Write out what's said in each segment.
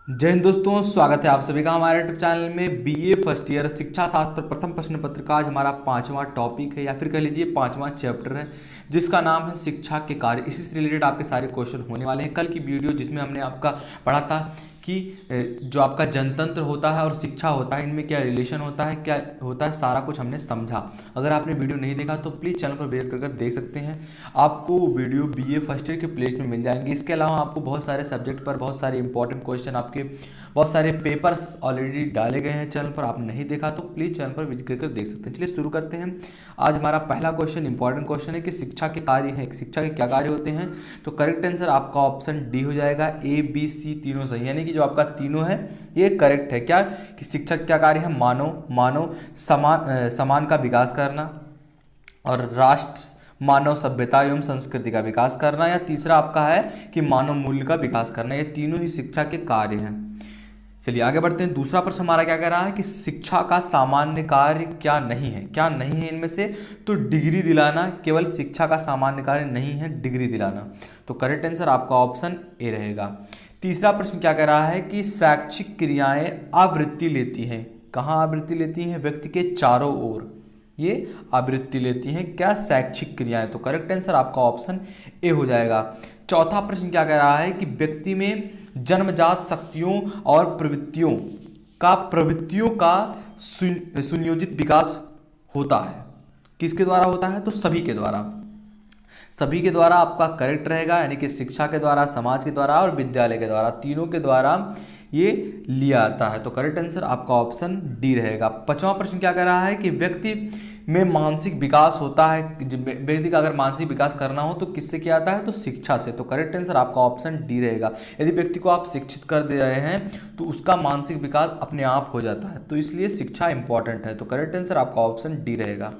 जय हिंद दोस्तों, स्वागत है आप सभी का हमारे यूट्यूब चैनल में। बीए फर्स्ट ईयर शिक्षा शास्त्र प्रथम प्रश्न पत्र का आज हमारा पांचवा टॉपिक है या फिर कह लीजिए पांचवा चैप्टर है, जिसका नाम है शिक्षा के कार्य। इसी से रिलेटेड आपके सारे क्वेश्चन होने वाले हैं। कल की वीडियो जिसमें हमने आपका पढ़ा था कि जो आपका जनतंत्र होता है और शिक्षा होता है, इनमें क्या रिलेशन होता है, क्या होता है, सारा कुछ हमने समझा। अगर आपने वीडियो नहीं देखा तो प्लीज़ चैनल पर विजिट कर देख सकते हैं। आपको वीडियो बीए फर्स्ट ईयर के प्लेलिस्ट में मिल जाएंगे। इसके अलावा आपको बहुत सारे सब्जेक्ट पर बहुत सारे इंपॉर्टेंट क्वेश्चन, आपके बहुत सारे पेपर्स ऑलरेडी डाले गए हैं चैनल पर। आप नहीं देखा तो प्लीज़ चैनल पर विजिट कर देख सकते हैं। चलिए शुरू करते हैं। आज हमारा पहला क्वेश्चन इंपॉर्टेंट क्वेश्चन है कि शिक्षा के कार्य हैं, शिक्षा के क्या कार्य होते हैं। तो करेक्ट आंसर आपका ऑप्शन डी हो जाएगा। ए बी सी तीनों सही, यानी कि जो आपका तीनों है ये करेक्ट है। क्या कि शिक्षा का क्या कार्य है, मानव समान का विकास करना, और राष्ट्र मानव सभ्यता एवं संस्कृति का विकास करना, या तीसरा आपका है कि मानव मूल्य का विकास करना। ये तीनों ही शिक्षा के कार्य हैं। चलिए आगे बढ़ते हैं। दूसरा प्रश्न हमारा क्या कह रहा है कि शिक्षा का सामान्य कार्य क्या नहीं है। क्या नहीं है इनमें से, तो डिग्री दिलाना केवल शिक्षा का सामान्य कार्य नहीं है, डिग्री दिलाना। तो करेक्ट आंसर आपका ऑप्शन ए रहेगा। तीसरा प्रश्न क्या कह रहा है कि शैक्षिक क्रियाएं आवृत्ति लेती हैं। कहाँ आवृत्ति लेती हैं, व्यक्ति के चारों ओर ये आवृत्ति लेती हैं। क्या शैक्षिक क्रियाएं, तो करेक्ट आंसर आपका ऑप्शन ए हो जाएगा। चौथा प्रश्न क्या कह रहा है कि व्यक्ति में जन्मजात शक्तियों और प्रवृत्तियों का सुनियोजित विकास होता है। किसके द्वारा होता है, तो सभी के द्वारा। सभी के द्वारा आपका करेक्ट रहेगा, यानी कि शिक्षा के द्वारा, समाज के द्वारा और विद्यालय के द्वारा, तीनों के द्वारा ये लिया आता है। तो करेक्ट आंसर आपका ऑप्शन डी रहेगा। पांचवा प्रश्न क्या कह रहा है कि व्यक्ति में मानसिक विकास होता है। व्यक्ति का अगर मानसिक विकास करना हो तो किससे किया जाता है, तो शिक्षा से। तो करेक्ट आंसर आपका ऑप्शन डी रहेगा। यदि व्यक्ति को आप शिक्षित कर दे रहे हैं तो उसका मानसिक विकास अपने आप हो जाता है, तो इसलिए शिक्षा इंपॉर्टेंट है। तो करेक्ट आंसर आपका ऑप्शन डी रहेगा।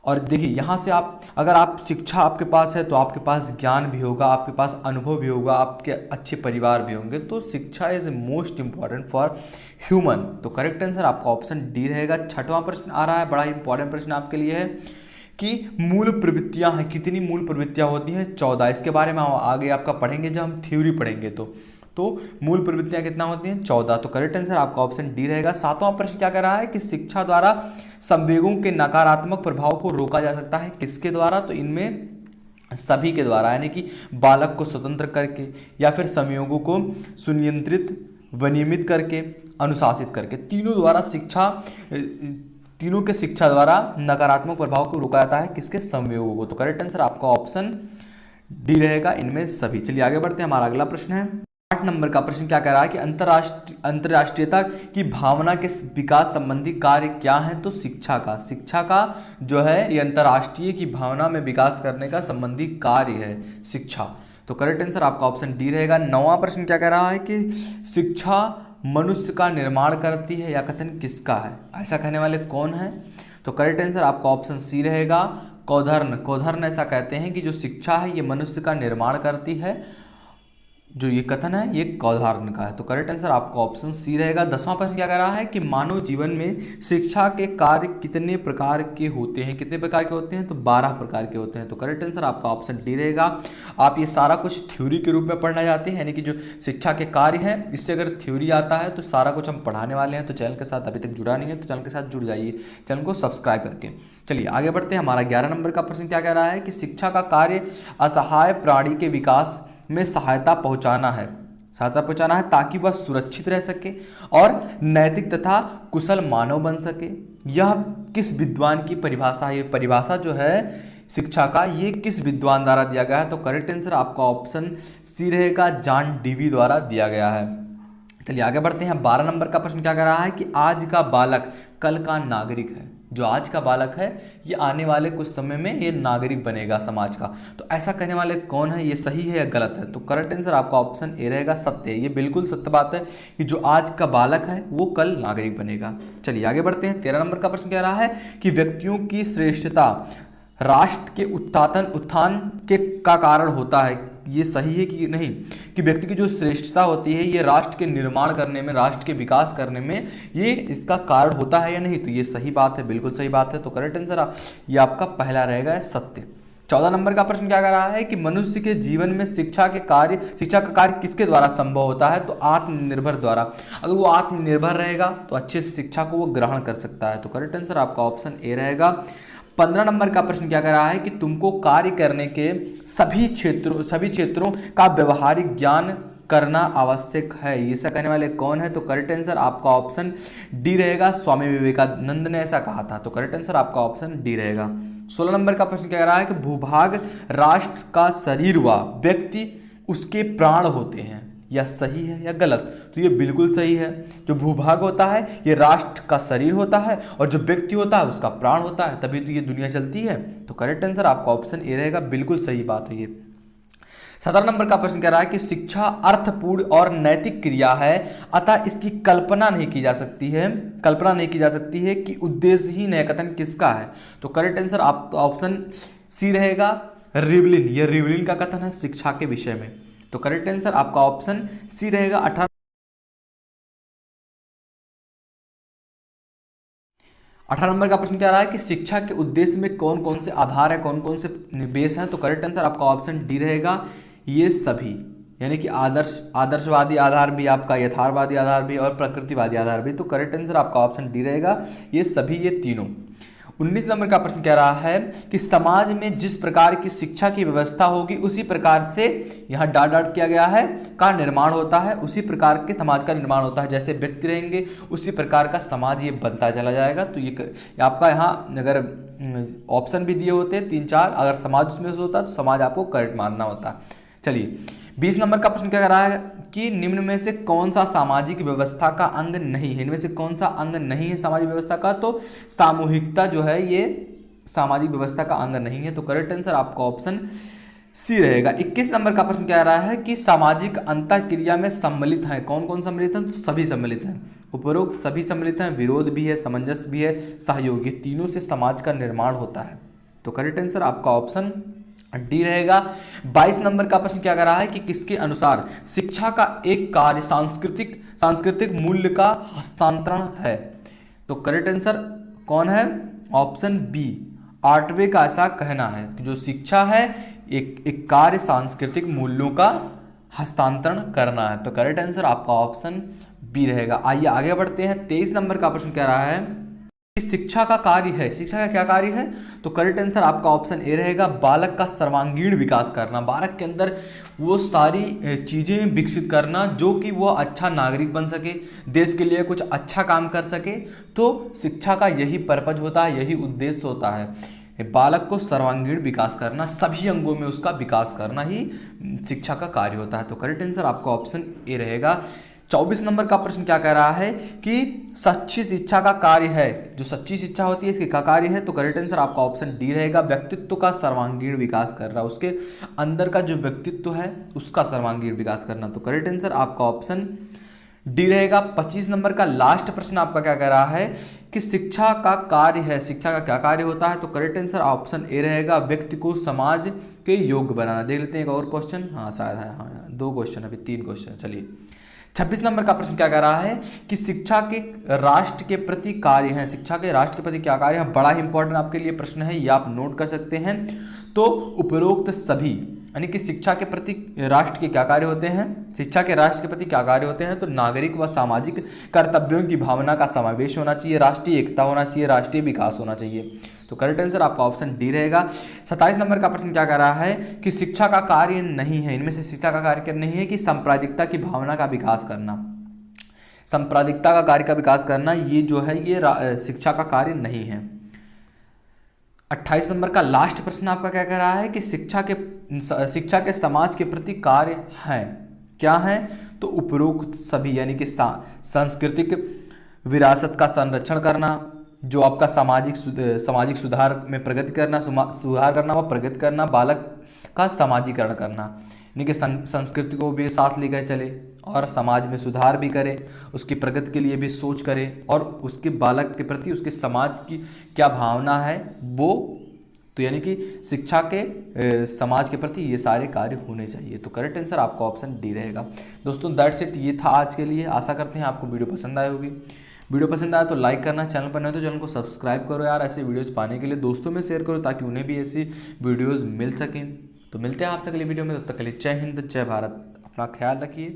और देखिए यहाँ से आप, अगर आप शिक्षा आपके पास है तो आपके पास ज्ञान भी होगा, आपके पास अनुभव भी होगा, आपके अच्छे परिवार भी होंगे। तो शिक्षा is most important for human. तो करेक्ट आंसर आपका ऑप्शन डी रहेगा। छठवां प्रश्न आ रहा है, बड़ा इंपॉर्टेंट प्रश्न आपके लिए है कि मूल प्रवृत्तियां हैं। कितनी मूल प्रवृत्तियां होती हैं, 14। इसके बारे में हम आगे आपका पढ़ेंगे जब हम थ्योरी पढ़ेंगे। तो मूल प्रवृत्तियां कितना होती हैं, 14। तो करेक्ट आंसर आपका ऑप्शन डी रहेगा। सातवां प्रश्न क्या कर रहा है कि शिक्षा द्वारा संवेगों के नकारात्मक प्रभाव को रोका जा सकता है। किसके द्वारा, तो इनमें सभी के द्वारा, यानी कि बालक को स्वतंत्र करके, या फिर संयोगों को सुनियंत्रित विनियमित करके, अनुशासित करके, तीनों द्वारा शिक्षा, तीनों के शिक्षा द्वारा नकारात्मक प्रभाव को रोका जाता है। किसके, संयोगों को। तो करेक्ट आंसर आपका ऑप्शन डी रहेगा, इनमें सभी। चलिए आगे बढ़ते हैं। हमारा अगला प्रश्न है 8 नंबर का प्रश्न क्या कह रहा है कि अंतर्राष्ट्रीयता की भावना के विकास संबंधी कार्य क्या है, तो शिक्षा का जो है ये अंतर्राष्ट्रीय की भावना में विकास करने का संबंधी कार्य है शिक्षा। तो करेक्ट आंसर आपका ऑप्शन डी रहेगा। 9वां प्रश्न क्या कह रहा है कि शिक्षा मनुष्य का निर्माण करती है, या कथन किसका है, ऐसा कहने वाले कौन है। तो करेक्ट आंसर आपका ऑप्शन सी रहेगा, कौधर्न ऐसा कहते हैं कि जो शिक्षा है ये मनुष्य का निर्माण करती है। जो ये कथन है ये कौधारण का है। तो करेक्ट आंसर आपका ऑप्शन सी रहेगा। 10वां प्रश्न क्या कह रहा है कि मानव जीवन में शिक्षा के कार्य कितने प्रकार के होते हैं। कितने प्रकार के होते हैं, तो 12 प्रकार के होते हैं। तो करेक्ट आंसर आपका ऑप्शन डी रहेगा। आप ये सारा कुछ थ्योरी के रूप में पढ़ना चाहते हैं, यानी कि जो शिक्षा के कार्य हैं इससे अगर थ्योरी आता है तो सारा कुछ हम पढ़ाने वाले हैं। तो चैनल के साथ अभी तक जुड़ा नहीं है तो चैनल के साथ जुड़ जाइए, चैनल को सब्सक्राइब करके। चलिए आगे बढ़ते हैं। हमारा 11 नंबर का प्रश्न क्या कह रहा है कि शिक्षा का कार्य असहाय प्राणी के विकास में सहायता पहुंचाना है ताकि वह सुरक्षित रह सके और नैतिक तथा कुशल मानव बन सके। यह किस विद्वान की परिभाषा है, ये परिभाषा जो है शिक्षा का ये किस विद्वान द्वारा दिया गया है। तो करेक्ट आंसर आपका ऑप्शन सी रहेगा, जॉन डीवी द्वारा दिया गया है। चलिए आगे बढ़ते हैं। 12 नंबर का प्रश्न क्या कह रहा है कि आज का बालक कल का नागरिक है। जो आज का बालक है ये आने वाले कुछ समय में ये नागरिक बनेगा समाज का। तो ऐसा कहने वाले कौन है, ये सही है या गलत है। तो करेक्ट आंसर आपका ऑप्शन ए रहेगा, सत्य है। ये बिल्कुल सत्य बात है कि जो आज का बालक है वो कल नागरिक बनेगा। चलिए आगे बढ़ते हैं। 13 नंबर का प्रश्न कह रहा है कि व्यक्तियों की श्रेष्ठता राष्ट्र के उत्थान के का कारण होता है। ये सही है कि नहीं, कि व्यक्ति की जो श्रेष्ठता होती है ये राष्ट्र के निर्माण करने में, राष्ट्र के विकास करने में ये इसका कारण होता है या नहीं। तो ये सही बात है, बिल्कुल सही बात है। तो करेक्ट आंसर ये आपका पहला रहेगा, सत्य। 14 नंबर का प्रश्न क्या कर रहा है कि मनुष्य के जीवन में शिक्षा का कार्य किसके द्वारा संभव होता है? तो आत्मनिर्भर द्वारा। अगर वो आत्मनिर्भर रहेगा तो अच्छे से शिक्षा को वो ग्रहण कर सकता है। तो करेक्ट आंसर आपका ऑप्शन ए रहेगा। 15 नंबर का प्रश्न क्या कर रहा है कि तुमको कार्य करने के सभी क्षेत्रों का व्यवहारिक ज्ञान करना आवश्यक है। ये ऐसा कहने वाले कौन है? तो करेक्ट आंसर आपका ऑप्शन डी रहेगा। स्वामी विवेकानंद ने ऐसा कहा था। तो करेक्ट आंसर आपका ऑप्शन डी रहेगा। 16 नंबर का प्रश्न क्या कह रहा है कि भूभाग राष्ट्र का शरीर व व्यक्ति उसके प्राण होते हैं। यह सही है या गलत? तो ये बिल्कुल सही है। जो भूभाग होता है ये राष्ट्र का शरीर होता है और जो व्यक्ति होता है उसका प्राण होता है, तभी तो ये दुनिया चलती है। तो करेक्ट आंसर आपका ऑप्शन ए रहेगा। बिल्कुल सही बात है ये। 17 नंबर का प्रश्न कह रहा है कि शिक्षा अर्थपूर्ण और नैतिक क्रिया है, अतः इसकी कल्पना नहीं की जा सकती है कि उद्देश्यहीन है कथन किसका है? तो करेक्ट आंसर आप ऑप्शन सी रहेगा, रिवलिन। यह रिवलिन का कथन है शिक्षा के विषय में। तो करेक्ट आंसर आपका ऑप्शन सी रहेगा। 18 नंबर का प्रश्न क्या रहा है कि शिक्षा के उद्देश्य में कौन कौन से आधार है, कौन कौन से बेस हैं? तो करेक्ट आंसर आपका ऑप्शन डी रहेगा, ये सभी। यानी कि आदर्शवादी आधार भी आपका, यथार्थवादी आधार भी और प्रकृतिवादी आधार भी। तो करेक्ट आंसर आपका ऑप्शन डी रहेगा, ये सभी, ये तीनों। 19 नंबर का प्रश्न कह रहा है कि समाज में जिस प्रकार की शिक्षा की व्यवस्था होगी उसी प्रकार से, यहाँ डॉट किया गया है, का निर्माण होता है। उसी प्रकार के समाज का निर्माण होता है। जैसे व्यक्ति रहेंगे उसी प्रकार का समाज ये बनता चला जाएगा। तो ये आपका यहाँ अगर ऑप्शन भी दिए होते 3-4, अगर समाज उसमें से होता तो समाज आपको करेक्ट मानना होता। चलिए 20 नंबर का प्रश्न क्या कर रहा है कि निम्न में से कौन सा सामाजिक व्यवस्था का अंग नहीं है? इनमें से कौन सा अंग नहीं है सामाजिक व्यवस्था का? तो सामूहिकता जो है ये सामाजिक व्यवस्था का अंग नहीं है। तो करेक्ट आंसर आपका ऑप्शन सी रहेगा। 21 नंबर का प्रश्न क्या रहा है कि सामाजिक अंतःक्रिया में सम्मिलित है। कौन कौन सम्मिलित है? तो सभी सम्मिलित हैं। उपरोक्त सभी सम्मिलित हैं। विरोध भी है, सामंजस्य भी है, सहयोग, ये तीनों से समाज का निर्माण होता है। तो करेक्ट आंसर आपका ऑप्शन डी रहेगा। 22 नंबर का प्रश्न क्या कर रहा है कि किसके अनुसार शिक्षा का एक कार्य सांस्कृतिक मूल्य का हस्तांतरण है? तो करेक्ट आंसर कौन है? ऑप्शन बी, आर्टवे का ऐसा कहना है कि जो शिक्षा है एक कार्य सांस्कृतिक मूल्यों का हस्तांतरण करना है। तो करेक्ट आंसर आपका ऑप्शन बी रहेगा। आइए आगे बढ़ते हैं। 23 नंबर का प्रश्न कह रहा है कि शिक्षा का कार्य है, शिक्षा का क्या कार्य है? तो करेक्ट आंसर आपका ऑप्शन ए रहेगा, बालक का सर्वांगीण विकास करना। बालक के अंदर वो सारी चीज़ें विकसित करना जो कि वो अच्छा नागरिक बन सके, देश के लिए कुछ अच्छा काम कर सके। तो शिक्षा का यही पर्पज होता है, यही उद्देश्य होता है, बालक को सर्वांगीण विकास करना, सभी अंगों में उसका विकास करना ही शिक्षा का कार्य होता है। तो करेक्ट आंसर आपका ऑप्शन ए रहेगा। 24 नंबर का प्रश्न क्या कह रहा है कि सच्ची शिक्षा का कार्य है, जो सच्ची शिक्षा होती है इसके क्या कार्य है? तो करेक्ट आंसर आपका ऑप्शन डी रहेगा, व्यक्तित्व का सर्वांगीण विकास कर रहा है, उसके अंदर का जो व्यक्तित्व है उसका सर्वांगीण विकास करना। तो करेक्ट आंसर आपका ऑप्शन डी रहेगा। 25 नंबर का लास्ट प्रश्न आपका क्या कह रहा है कि शिक्षा का कार्य है, शिक्षा का क्या कार्य होता है? तो करेक्ट आंसर ऑप्शन ए रहेगा, व्यक्ति को समाज के योग्य बनाना। देख लेते हैं एक और क्वेश्चन। हाँ शायद है, हाँ 2 क्वेश्चन, अभी 3 क्वेश्चन। चलिए 26 नंबर का प्रश्न क्या कह रहा है कि शिक्षा के राष्ट्र के प्रति कार्य हैं। शिक्षा के राष्ट्र के प्रति क्या कार्य है? बड़ा ही इंपॉर्टेंट आपके लिए प्रश्न है, ये आप नोट कर सकते हैं। तो उपरोक्त सभी, यानी कि शिक्षा के प्रति राष्ट्र के क्या कार्य होते हैं? शिक्षा के राष्ट्र के प्रति क्या कार्य होते हैं? तो नागरिक व सामाजिक कर्तव्यों की भावना का समावेश होना चाहिए, राष्ट्रीय एकता होना चाहिए, राष्ट्रीय विकास होना चाहिए। तो करेक्ट आंसर आपका ऑप्शन डी रहेगा। 27 नंबर का प्रश्न क्या कह रहा है कि शिक्षा का कार्य नहीं है, इनमें से शिक्षा का कार्य नहीं है कि सांप्रदायिकता की भावना का विकास करना, सांप्रदायिकता का कार्य का विकास करना, ये जो है ये शिक्षा का कार्य नहीं है। 28 नंबर का लास्ट प्रश्न आपका क्या कह रहा है कि शिक्षा के समाज के प्रति कार्य हैं, क्या है? तो उपरोक्त सभी, यानी कि सांस्कृतिक विरासत का संरक्षण करना, जो आपका सामाजिक सुधार में प्रगति करना, सुधार करना व प्रगति करना, बालक का समाजीकरण करना, यानी कि संस्कृति को भी साथ लेकर चले और समाज में सुधार भी करे, उसकी प्रगति के लिए भी सोच करे और उसके बालक के प्रति उसके समाज की क्या भावना है वो, तो यानी कि शिक्षा के समाज के प्रति ये सारे कार्य होने चाहिए। तो करेक्ट आंसर आपका ऑप्शन डी रहेगा। दोस्तों दैट्स इट, ये था आज के लिए। आशा करते हैं आपको वीडियो पसंद आई होगी। वीडियो पसंद आया तो लाइक करना, चैनल पर नए तो चैनल को सब्सक्राइब करो यार। ऐसे वीडियोस पाने के लिए दोस्तों में शेयर करो ताकि उन्हें भी ऐसी वीडियोस मिल सकें। तो मिलते हैं आपसे अगली वीडियो में, तब तक के लिए जय हिंद जय भारत, अपना ख्याल रखिए।